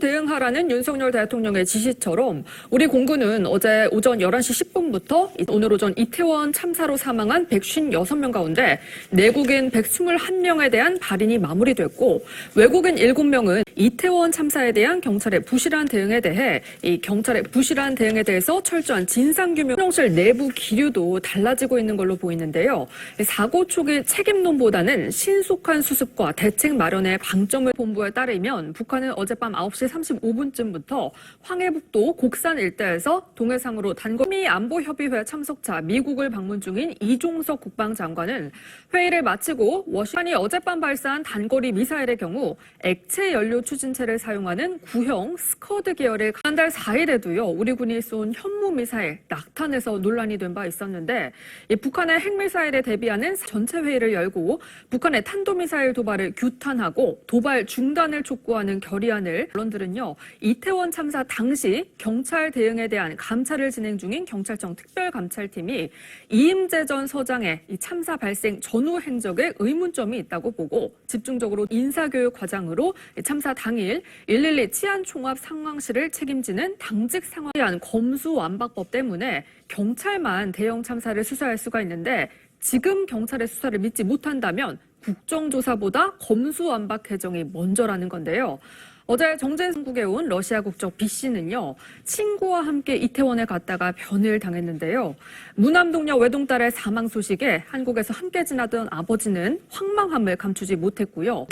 대응하라는 윤석열 대통령의 지시처럼 우리 공군은 어제 오전 11시 10분부터 오늘 오전 이태원 참사로 사망한 156명 가운데 내국인 121명에 대한 발인이 마무리됐고 외국인 7명은 이태원 참사에 대한 경찰의 부실한 대응에 대해 이 경찰의 부실한 대응에 대해서 철저한 진상규명, 대통령실 내부 기류도 달라지고 있는 걸로 보이는데요. 사고 초기 책임론보다는 신속한 수습과 대책 마련에 방점을 본부에 따르면 북한은 어젯밤 9시 35분쯤부터 황해북도 곡산 일대에서 동해상으로 단거리 안보협의회 참석차 미국을 방문 중인 이종석 국방장관은 회의를 마치고 워싱턴이 어젯밤 발사한 단거리 미사일의 경우 액체 연료 추진체를 사용하는 구형 스커드 계열의 지난달 4일에도요 우리 군이 쏜 현무 미사일 낙탄에서 논란이 된 바 있었는데 북한의 핵미사일에 대비하는 전체 회의를 열고 북한의 탄도미사일 도발을 규탄하고 도발 중단을 촉구하는 결의안을 언론들은요 이태원 참사 당시 경찰 대응에 대한 감찰을 진행 중인 경찰청 특별감찰팀이 이임재 전 서장의 이 참사 발생 전후 행적에 의문점이 있다고 보고 집중적으로 인사교육 과장으로 참사 당일 112 치안종합 상황실을 책임지는 당직 상황에 대한 검수완박법 때문에 경찰만 대형 참사를 수사할 수가 있는데 지금 경찰의 수사를 믿지 못한다면 국정조사보다 검수완박 개정이 먼저라는 건데요. 어제 정진국에 온 러시아 국적 B씨는요. 친구와 함께 이태원에 갔다가 변을 당했는데요. 무남동녀 외동딸의 사망 소식에 한국에서 함께 지나던 아버지는 황망함을 감추지 못했고요.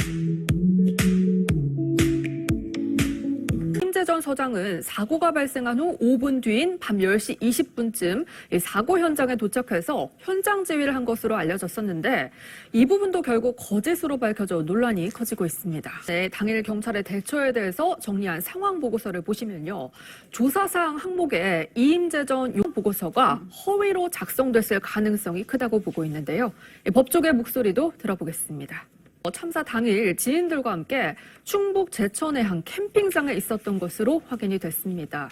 이임재 전 서장은 사고가 발생한 후 5분 뒤인 밤 10시 20분쯤 사고 현장에 도착해서 현장 지휘를 한 것으로 알려졌었는데 이 부분도 결국 거짓으로 밝혀져 논란이 커지고 있습니다. 네, 당일 경찰의 대처에 대해서 정리한 상황 보고서를 보시면요. 조사사항 항목에 이임재 전 보고서가 허위로 작성됐을 가능성이 크다고 보고 있는데요. 법조계 목소리도 들어보겠습니다. 참사 당일 지인들과 함께 충북 제천의 한 캠핑장에 있었던 것으로 확인이 됐습니다.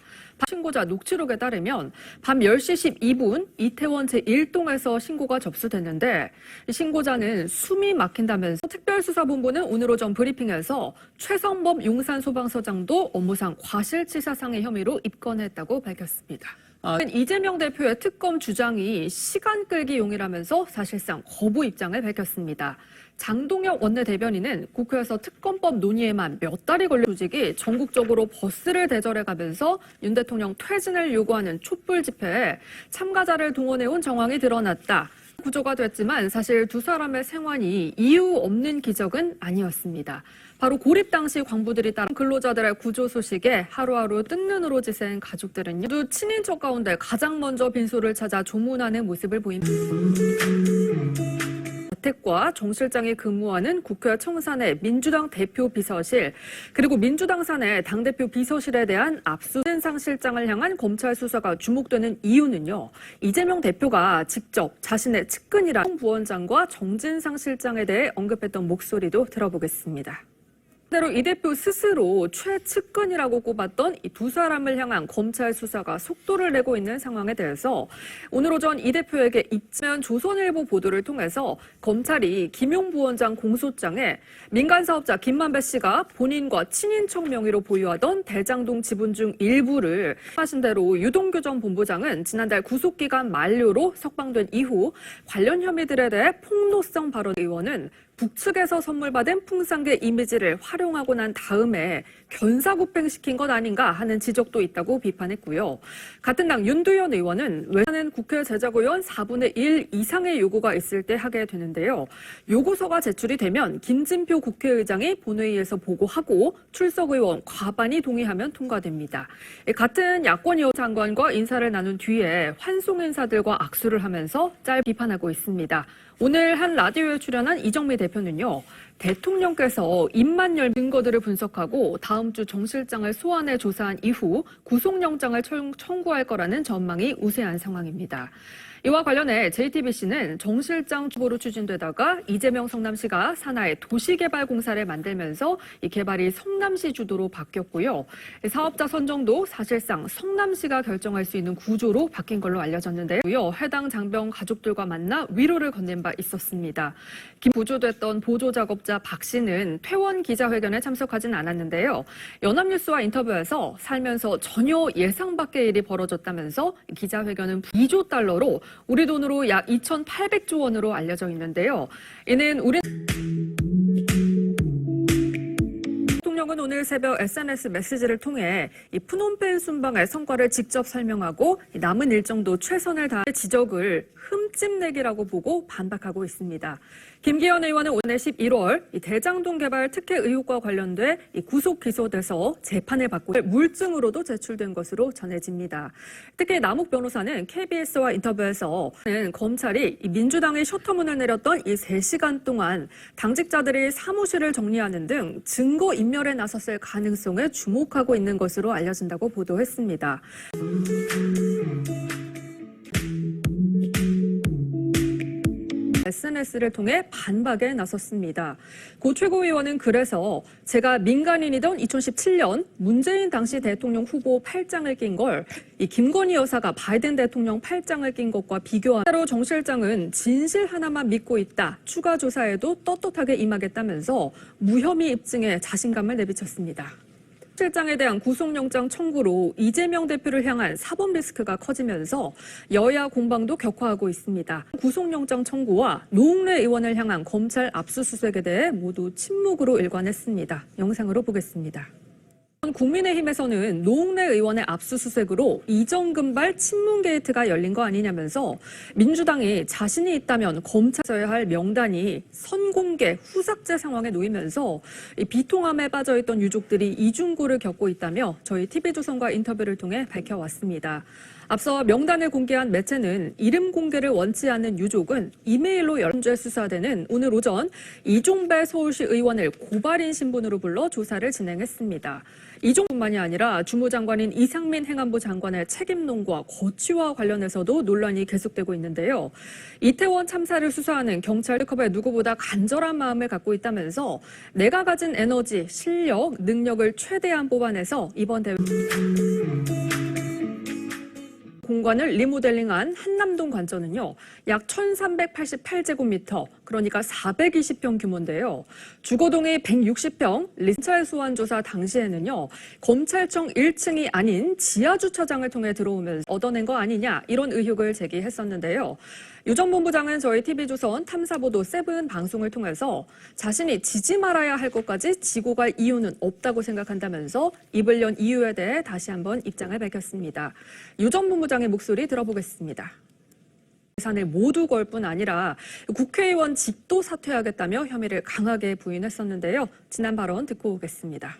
신고자 녹취록에 따르면 밤 10시 12분 이태원 제1동에서 신고가 접수됐는데 신고자는 숨이 막힌다면서 특별수사본부는 오늘 오전 브리핑에서 최성범 용산소방서장도 업무상 과실치사상의 혐의로 입건했다고 밝혔습니다. 이재명 대표의 특검 주장이 시간 끌기용이라면서 사실상 거부 입장을 밝혔습니다. 장동혁 원내대변인은 국회에서 특검법 논의에만 몇 달이 걸린 조직이 전국적으로 버스를 대절해가면서 윤 대통령 퇴진을 요구하는 촛불 집회에 참가자를 동원해온 정황이 드러났다. 구조가 됐지만 사실 두 사람의 생환이 이유 없는 기적은 아니었습니다. 바로 고립 당시 광부들이 따라 근로자들의 구조 소식에 하루하루 뜬 눈으로 지새는 가족들은요. 모두 친인척 가운데 가장 먼저 빈소를 찾아 조문하는 모습을 보입니다. 자택과 정 실장이 근무하는 국회 청산의 민주당 대표 비서실 그리고 민주당 산의 당대표 비서실에 대한 압수수색 실장을 향한 검찰 수사가 주목되는 이유는요. 이재명 대표가 직접 자신의 측근이라 부원장과 정진상 실장에 대해 언급했던 목소리도 들어보겠습니다. 대로 이 대표 스스로 최측근이라고 꼽았던 이 두 사람을 향한 검찰 수사가 속도를 내고 있는 상황에 대해서 오늘 오전 이 대표에게 입증한 조선일보 보도를 통해서 검찰이 김용 부원장 공소장에 민간 사업자 김만배 씨가 본인과 친인척 명의로 보유하던 대장동 지분 중 일부를 하신 대로 유동규 전 본부장은 지난달 구속기간 만료로 석방된 이후 관련 혐의들에 대해 폭로성 발언 의원은 북측에서 선물받은 풍산계 이미지를 활용하고 난 다음에 견사구팽시킨 것 아닌가 하는 지적도 있다고 비판했고요. 같은 당 윤두현 의원은 외사는 국회 제작의원 4분의 1 이상의 요구가 있을 때 하게 되는데요. 요구서가 제출이 되면 김진표 국회의장이 본회의에서 보고하고 출석의원 과반이 동의하면 통과됩니다. 같은 야권 여야 장관과 인사를 나눈 뒤에 환송 인사들과 악수를 하면서 비판하고 있습니다. 오늘 한 라디오에 출연한 이정미 대표는요. 대통령께서 입만 열 증거들을 분석하고 다음 주 정 실장을 소환해 조사한 이후 구속영장을 청구할 거라는 전망이 우세한 상황입니다. 이와 관련해 JTBC는 정 실장 후보로 추진되다가 이재명 성남시가 산하의 도시개발공사를 만들면서 이 개발이 성남시 주도로 바뀌었고요. 사업자 선정도 사실상 성남시가 결정할 수 있는 구조로 바뀐 걸로 알려졌는데요. 해당 장병 가족들과 만나 위로를 건넨 바 있었습니다. 구조됐던 보조 작업자 여자 박 씨는 퇴원 기자회견에 참석하진 않았는데요. 연합뉴스와 인터뷰에서 살면서 전혀 예상 밖의 일이 벌어졌다면서 기자회견은 2조 달러로 우리 돈으로 약 2,800조 원으로 알려져 있는데요. 이는 우리 대통령은 오늘 새벽 SNS 메시지를 통해 이 푸놈펜 순방의 성과를 직접 설명하고 남은 일정도 최선을 다해 지적을 흠집내기라고 보고 반박하고 있습니다. 김기현 의원은 오늘 11월 이 대장동 개발 특혜 의혹과 관련돼 이 구속 기소돼서 재판을 받고 물증으로도 제출된 것으로 전해집니다. 특히 남욱 변호사는 KBS와 인터뷰에서 검찰이 이 민주당의 셔터문을 내렸던 이 3시간 동안 당직자들이 사무실을 정리하는 등 증거 인멸에 나섰을 가능성에 주목하고 있는 것으로 알려진다고 보도했습니다. SNS를 통해 반박에 나섰습니다. 고 최고위원은 그래서 제가 민간인이던 2017년 문재인 당시 대통령 후보 8장을 낀 걸 이 김건희 여사가 바이든 대통령 8장을 낀 것과 비교하로 정 실장은 진실 하나만 믿고 있다. 추가 조사에도 떳떳하게 임하겠다면서 무혐의 입증에 자신감을 내비쳤습니다. 실장에 대한 구속영장 청구로 이재명 대표를 향한 사법 리스크가 커지면서 여야 공방도 격화하고 있습니다. 구속영장 청구와 노웅래 의원을 향한 검찰 압수수색에 대해 모두 침묵으로 일관했습니다. 영상으로 보겠습니다. 국민의힘에서는 노웅래 의원의 압수수색으로 이정금발 친문 게이트가 열린 거 아니냐면서 민주당이 자신이 있다면 검찰에 써야 할 명단이 선공개, 후삭제 상황에 놓이면서 비통함에 빠져있던 유족들이 이중고를 겪고 있다며 저희 TV조선과 인터뷰를 통해 밝혀왔습니다. 앞서 명단을 공개한 매체는 이름 공개를 원치 않는 유족은 이메일로 연재 수사되는 오늘 오전 이종배 서울시 의원을 고발인 신분으로 불러 조사를 진행했습니다. 이종뿐만이 아니라 주무장관인 이상민 행안부 장관의 책임론과 거취와 관련해서도 논란이 계속되고 있는데요. 이태원 참사를 수사하는 경찰급의 누구보다 간절한 마음을 갖고 있다면서 내가 가진 에너지, 실력, 능력을 최대한 뽑아내서 이번 대회 공간을 리모델링한 한남동 관전은요, 약 1,388제곱미터, 그러니까 420평 규모인데요. 주거동이 160평, 검찰 소환 조사 당시에는요, 검찰청 1층이 아닌 지하주차장을 통해 들어오면서 얻어낸 거 아니냐, 이런 의혹을 제기했었는데요. 유 전 본부장은 저희 TV조선 탐사보도 7 방송을 통해서 자신이 지지 말아야 할 것까지 지고 갈 이유는 없다고 생각한다면서 입을 연 이유에 대해 다시 한번 입장을 밝혔습니다. 유 전 본부장의 목소리 들어보겠습니다. 예산을 모두 걸 뿐 아니라 국회의원 직도 사퇴하겠다며 혐의를 강하게 부인했었는데요. 지난 발언 듣고 오겠습니다.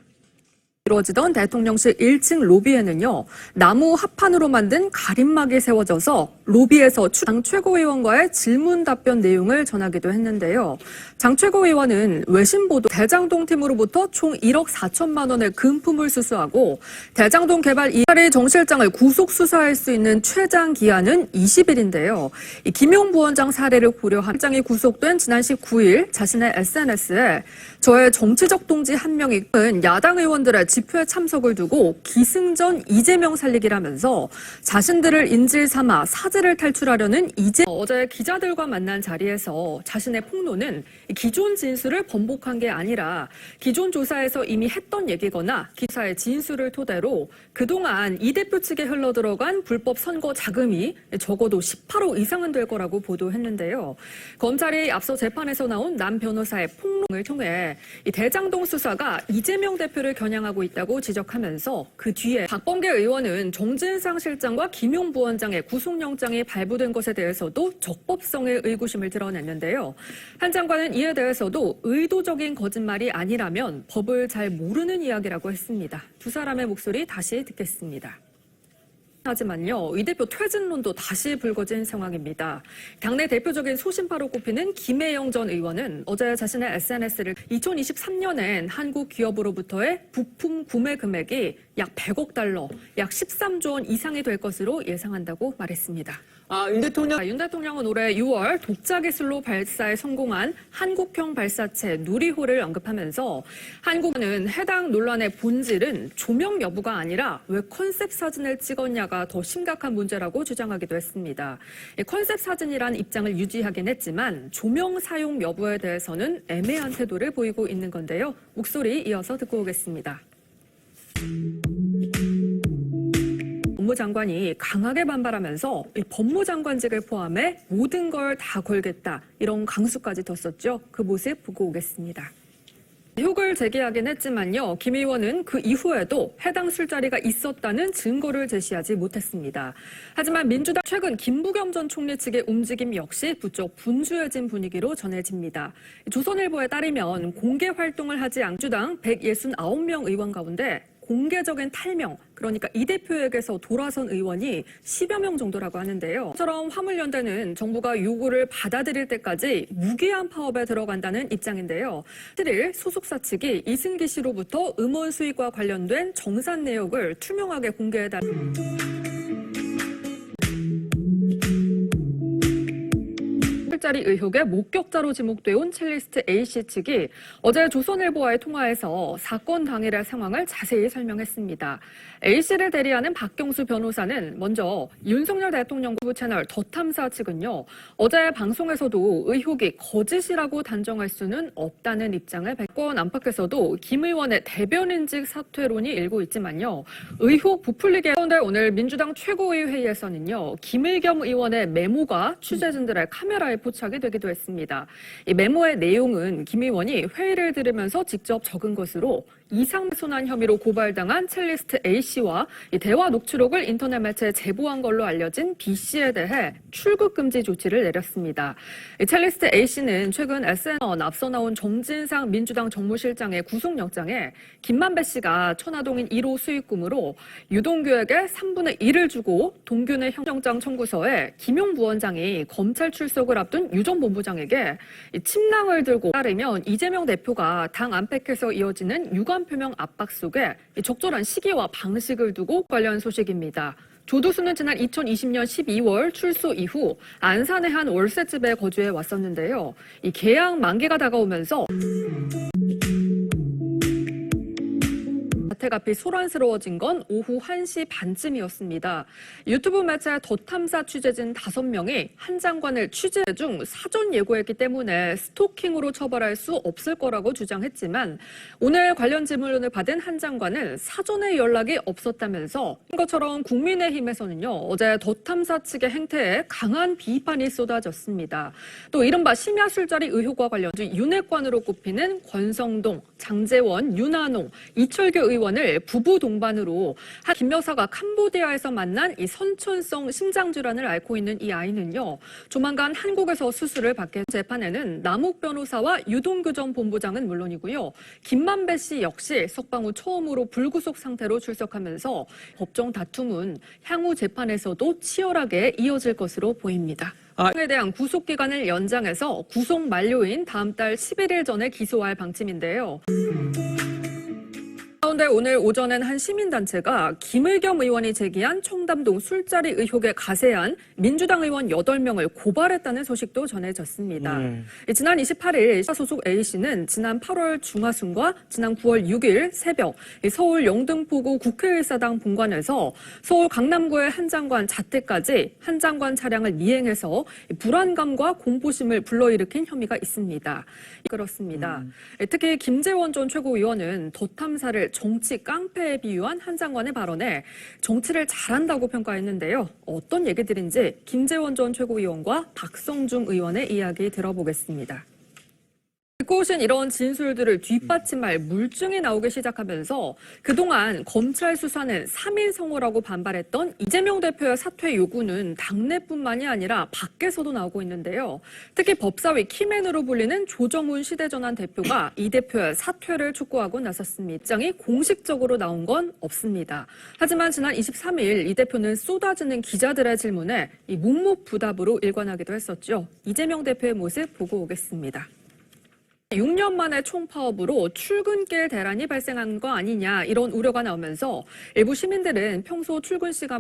이루어지던 대통령실 1층 로비에는요, 나무 합판으로 만든 가림막이 세워져서 로비에서 장 최고위원과의 질문 답변 내용을 전하기도 했는데요. 장 최고위원은 외신보도 대장동 팀으로부터 총 1억 4천만 원의 금품을 수수하고 대장동 개발 이달의 정 실장을 구속 수사할 수 있는 최장 기한은 20일인데요. 이 김용 부원장 사례를 고려한 실장이 구속된 지난 19일 자신의 SNS에 저의 정치적 동지 한 명이 야당 의원들의 집회 참석을 두고 기승전 이재명 살리기라면서 자신들을 인질 삼아 사제를 탈출하려는 어제 기자들과 만난 자리에서 자신의 폭로는 기존 진술을 번복한 게 아니라 기존 조사에서 이미 했던 얘기거나 기사의 진술을 토대로 그동안 이 대표 측에 흘러들어간 불법 선거 자금이 적어도 18억 이상은 될 거라고 보도했는데요. 검찰이 앞서 재판에서 나온 남 변호사의 폭로를 통해 이 대장동 수사가 이재명 대표를 겨냥하고 있다고 지적하면서 그 뒤에 박범계 의원은 정진상 실장과 김용 부원장의 구속영장이 발부된 것에 대해서도 적법성의 의구심을 드러냈는데요. 한 장관은 이에 대해서도 의도적인 거짓말이 아니라면 법을 잘 모르는 이야기라고 했습니다. 두 사람의 목소리 다시 듣겠습니다. 하지만요, 이 대표 퇴진론도 다시 불거진 상황입니다. 당내 대표적인 소신파로 꼽히는 김혜영 전 의원은 어제 자신의 SNS를 2023년엔 한국 기업으로부터의 부품 구매 금액이 약 100억 달러, 약 13조 원 이상이 될 것으로 예상한다고 말했습니다. 윤 윤 대통령은 올해 6월 독자 기술로 발사에 성공한 한국형 발사체 누리호를 언급하면서 한국은 해당 논란의 본질은 조명 여부가 아니라 왜 컨셉 사진을 찍었냐가 더 심각한 문제라고 주장하기도 했습니다. 컨셉 사진이란 입장을 유지하긴 했지만 조명 사용 여부에 대해서는 애매한 태도를 보이고 있는 건데요. 목소리 이어서 듣고 오겠습니다. 법무장관이 강하게 반발하면서 법무장관직을 포함해 모든 걸 다 걸겠다 이런 강수까지 뒀었죠. 그 모습 보고 오겠습니다. 의혹을 제기하긴 했지만요. 김 의원은 그 이후에도 해당 술자리가 있었다는 증거를 제시하지 못했습니다. 하지만 민주당 최근 김부겸 전 총리 측의 움직임 역시 부쩍 분주해진 분위기로 전해집니다. 조선일보에 따르면 공개 활동을 하지 않은 민주당 169명 의원 가운데 공개적인 탈명, 그러니까 이 대표에게서 돌아선 의원이 10여 명 정도라고 하는데요. 이처럼 화물연대는 정부가 요구를 받아들일 때까지 무기한 파업에 들어간다는 입장인데요. 7일 소속사 측이 이승기 씨로부터 음원 수익과 관련된 정산 내역을 투명하게 공개해달라는 술자리 의혹의 목격자로 지목돼 온 첼리스트 A씨 측이 어제 조선일보와의 통화에서 사건 당일의 상황을 자세히 설명했습니다. A씨를 대리하는 박경수 변호사는 먼저 윤석열 대통령 부 채널 더 탐사 측은요. 어제 방송에서도 의혹이 거짓이라고 단정할 수는 없다는 입장을 백권 안팎에서도 김 의원의 대변인직 사퇴론이 일고 있지만요. 의혹 부풀리게 가운데 오늘 민주당 최고위 회의에서는요. 김의겸 의원의 메모가 취재진들의 카메라에 포착이 되기도 했습니다. 이 메모의 내용은 김 의원이 회의를 들으면서 직접 적은 것으로 이상손한 혐의로 고발당한 첼리스트 A씨와 이 대화 녹취록을 인터넷 매체에 제보한 걸로 알려진 B씨에 대해 출국 금지 조치를 내렸습니다. 이 첼리스트 A씨는 최근 SNS에 앞서 나온 정진상 민주당 정무실장의 구속영장에 김만배 씨가 천화동인 1호 수익금으로 유동규에게 3분의 1을 주고 동규의 형정장 청구서에 김용 부원장이 검찰 출석을 앞둔 유 전 본부장에게 침낭을 들고 따르면 이재명 대표가 당 안팎에서 이어지는 유감 표명 압박 속에 적절한 시기와 방식을 두고 관련 소식입니다. 조두수는 지난 2020년 12월 출소 이후 안산의 한 월세집에 거주해 왔었는데요. 이 계약 만기가 다가오면서 자택 앞이 소란스러워진 건 오후 1시 반쯤이었습니다. 유튜브 매체 더 탐사 취재진 5명이 한 장관을 취재 중 사전 예고했기 때문에 스토킹으로 처벌할 수 없을 거라고 주장했지만 오늘 관련 질문을 받은 한 장관은 사전에 연락이 없었다면서 것처럼 국민의힘에서는요. 어제 더 탐사 측의 행태에 강한 비판이 쏟아졌습니다. 또 이른바 심야 술자리 의혹과 관련 윤핵관으로 꼽히는 권성동, 장제원, 윤한홍, 이철규 의원을 부부 동반으로 김 여사가 캄보디아에서 만난 이 선천성 심장질환을 앓고 있는 이 아이는요. 조만간 한국에서 수술을 받게 재판에는 남욱 변호사와 유동규 전 본부장은 물론이고요. 김만배 씨 역시 석방 후 처음으로 불구속 상태로 출석하면서 법정 다툼은 향후 재판에서도 치열하게 이어질 것으로 보입니다. 에 대한 구속기간을 연장해서 구속 만료인 다음 달 11일 전에 기소할 방침인데요. 그런데 오늘 오전엔 한 시민단체가 김의겸 의원이 제기한 청담동 술자리 의혹에 가세한 민주당 의원 8명을 고발했다는 소식도 전해졌습니다. 지난 28일 소속 A씨는 지난 8월 중하순과 지난 9월 6일 새벽 서울 영등포구 국회의사당 본관에서 서울 강남구의 한 장관 자택까지 한 장관 차량을 미행해서 불안감과 공포심을 불러일으킨 혐의가 있습니다. 그렇습니다. 특히 김재원 전 최고위원은 더 탐사를 정치 깡패에 비유한 한 장관의 발언에 정치를 잘한다고 평가했는데요. 어떤 얘기들인지 김재원 전 최고위원과 박성중 의원의 이야기 들어보겠습니다. 듣고 오신 이런 진술들을 뒷받침할 물증이 나오기 시작하면서 그동안 검찰 수사는 3인 성호라고 반발했던 이재명 대표의 사퇴 요구는 당내뿐만이 아니라 밖에서도 나오고 있는데요. 특히 법사위 키맨으로 불리는 조정훈 시대전환 대표가 이 대표의 사퇴를 촉구하고 나섰습니다. 입장이 공식적으로 나온 건 없습니다. 하지만 지난 23일 이 대표는 쏟아지는 기자들의 질문에 이 묵묵부답으로 일관하기도 했었죠. 이재명 대표의 모습 보고 오겠습니다. 6년 만에 총파업으로 출근길 대란이 발생한 거 아니냐 이런 우려가 나오면서 일부 시민들은 평소 출근 시간